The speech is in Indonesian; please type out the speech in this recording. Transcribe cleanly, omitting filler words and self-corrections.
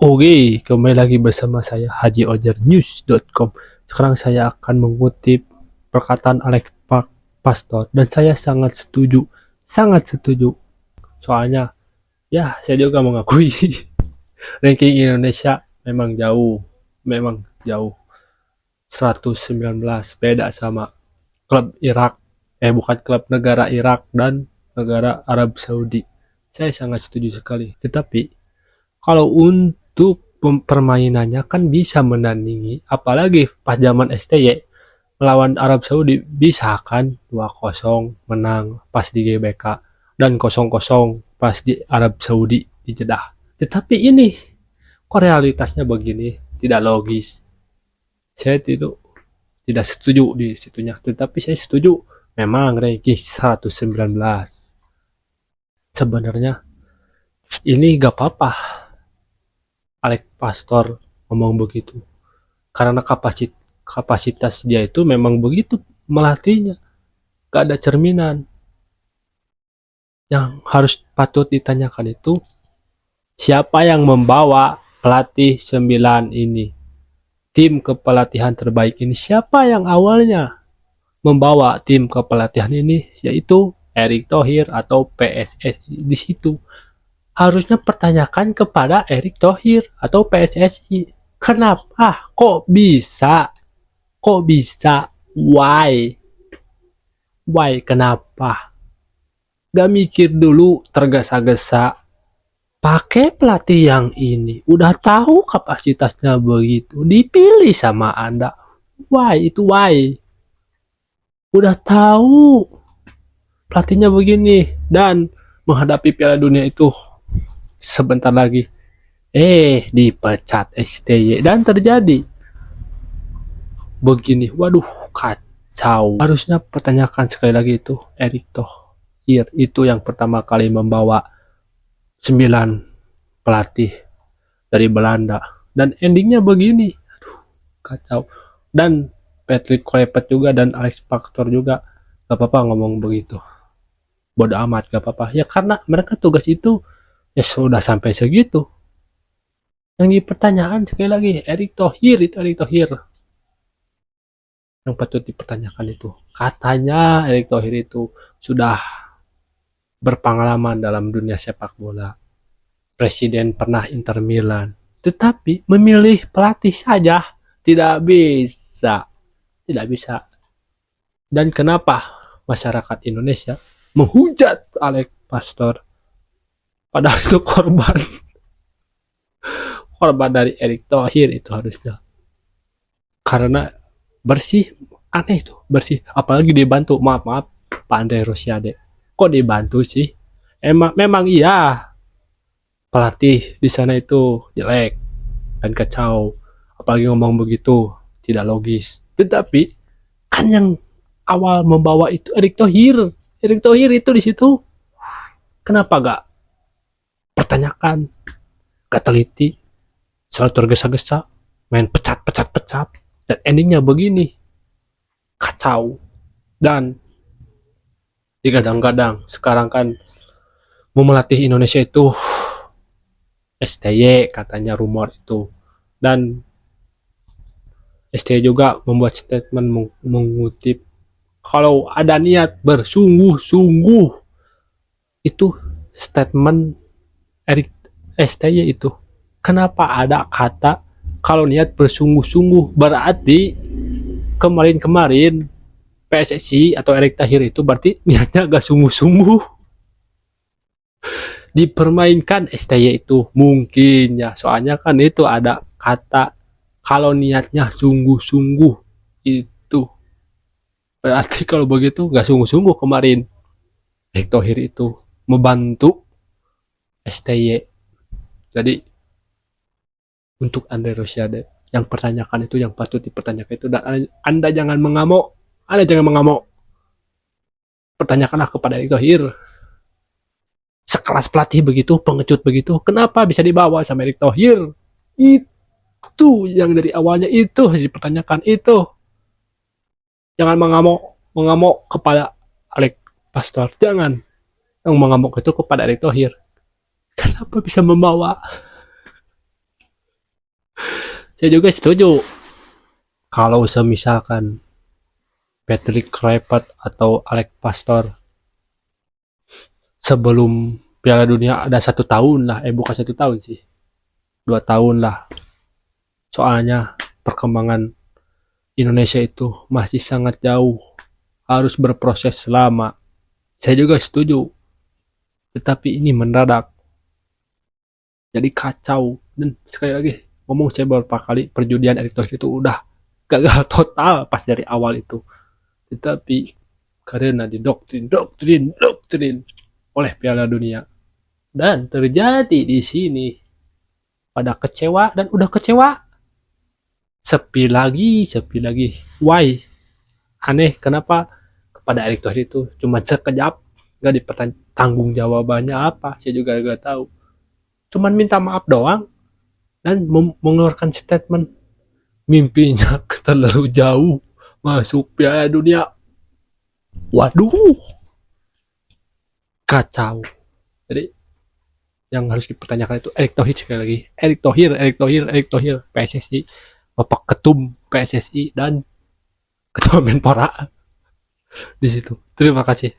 Oke, kembali lagi bersama saya hajiojarnews.com. Sekarang saya akan mengutip perkataan Alex Pastor dan saya sangat setuju. Soalnya, ya saya juga mengakui ranking Indonesia memang jauh 119 beda sama klub Irak, bukan klub negara Irak dan negara Arab Saudi. Saya sangat setuju sekali. Tetapi kalau untuk permainannya kan bisa menandingi, apalagi pas zaman STY melawan Arab Saudi bisa kan 2-0 menang pas di GBK dan 0-0 pas di Arab Saudi di Jeddah. Tetapi ini kok realitasnya begini, tidak logis. Saya tidak setuju di situnya, tetapi saya setuju memang ranking 119. Sebenarnya ini gak apa-apa Alex Pastor ngomong begitu. Karena kapasitas dia itu memang begitu melatihnya. Gak ada cerminan. Yang harus patut ditanyakan itu, siapa yang membawa pelatih 9 ini? Tim kepelatihan terbaik ini, siapa yang awalnya membawa tim kepelatihan ini? Yaitu Erick Thohir atau PSSI di situ. Harusnya pertanyakan kepada Erick Thohir atau PSSI. Kenapa? Kok bisa? Kok bisa? Why? Why? Kenapa? Gak mikir dulu, tergesa-gesa. Pakai pelatih yang ini. Udah tahu kapasitasnya begitu. Dipilih sama Anda. Why? Itu why? Udah tahu pelatihnya begini. Dan menghadapi Piala Dunia itu sebentar lagi dipecat STY dan terjadi begini. Waduh, kacau. Harusnya pertanyakan sekali lagi itu Erick Thohir itu yang pertama kali membawa 9 pelatih dari Belanda dan endingnya begini. Aduh, kacau. Dan Patrick Kluivert juga dan Alex Pastor juga gak apa-apa ngomong begitu. Bodoh amat, gak apa-apa. Ya karena mereka tugas itu ya sudah sampai segitu. Yang dipertanyakan sekali lagi Erick Thohir itu Erick Thohir. Yang patut dipertanyakan itu. Katanya Erick Thohir itu sudah berpengalaman dalam dunia sepak bola. Presiden pernah Inter Milan. Tetapi memilih pelatih saja tidak bisa. Tidak bisa. Dan kenapa masyarakat Indonesia menghujat Alex Pastor? Padahal itu korban dari Erick Thohir itu harusnya. Karena bersih, aneh tuh bersih. Apalagi dibantu, maaf Pak Andre Rosiade. Kok dibantu sih? Memang iya pelatih di sana itu jelek dan kacau. Apalagi ngomong begitu tidak logis. Tetapi kan yang awal membawa itu Erick Thohir. Erick Thohir itu di situ. Kenapa gak pertanyakan, gak teliti, selalu tergesa-gesa, main pecat, dan endingnya begini, kacau. Dan digadang-gadang sekarang kan mau melatih Indonesia itu STY katanya rumor itu, dan STY juga membuat statement mengutip kalau ada niat bersungguh-sungguh. Itu statement Erick STY itu. Kenapa ada kata kalau niat bersungguh-sungguh? Berarti kemarin PSSI atau Erick Thohir itu berarti niatnya gak sungguh-sungguh. Dipermainkan STY itu mungkin ya. Soalnya kan itu ada kata kalau niatnya sungguh-sungguh itu. Berarti kalau begitu gak sungguh-sungguh kemarin Erick Thohir itu membantu STY. Jadi untuk Andre Rosiade yang pertanyakan itu, yang patut dipertanyakan itu, dan Anda jangan mengamuk. Pertanyakanlah kepada Erick Thohir. Sekelas pelatih begitu, pengecut begitu, kenapa bisa dibawa sama Erick Thohir? Itu yang dari awalnya itu harus dipertanyakan itu. Jangan mengamuk kepada Alex Pastor. Jangan yang mengamuk itu kepada Erick Thohir. Kenapa bisa membawa Saya juga setuju. Kalau semisalkan Patrick Kluivert atau Alex Pastor sebelum Piala Dunia ada 1 tahun lah, bukan 1 tahun sih, 2 tahun lah. Soalnya perkembangan Indonesia itu masih sangat jauh, harus berproses lama. Saya juga setuju, tetapi ini mendadak, jadi kacau. Dan sekali lagi ngomong, saya beberapa kali perjudian Erick Thohir itu udah gagal total pas dari awal itu. Tetapi karena didoktrin oleh Piala Dunia dan terjadi di sini, pada kecewa dan udah kecewa, sepi lagi. Why? Aneh, kenapa kepada Erick Thohir itu cuma sekejap, nggak tanggung jawabannya apa? Saya juga nggak tahu. Cuman minta maaf doang dan mengeluarkan statement mimpinya terlalu jauh masuk Piala Dunia. Waduh, kacau. Jadi yang harus dipertanyakan itu Erick Thohir, sekali lagi. Erick Thohir, PSSI, Bapak Ketum PSSI dan Ketua Menpora di situ. Terima kasih.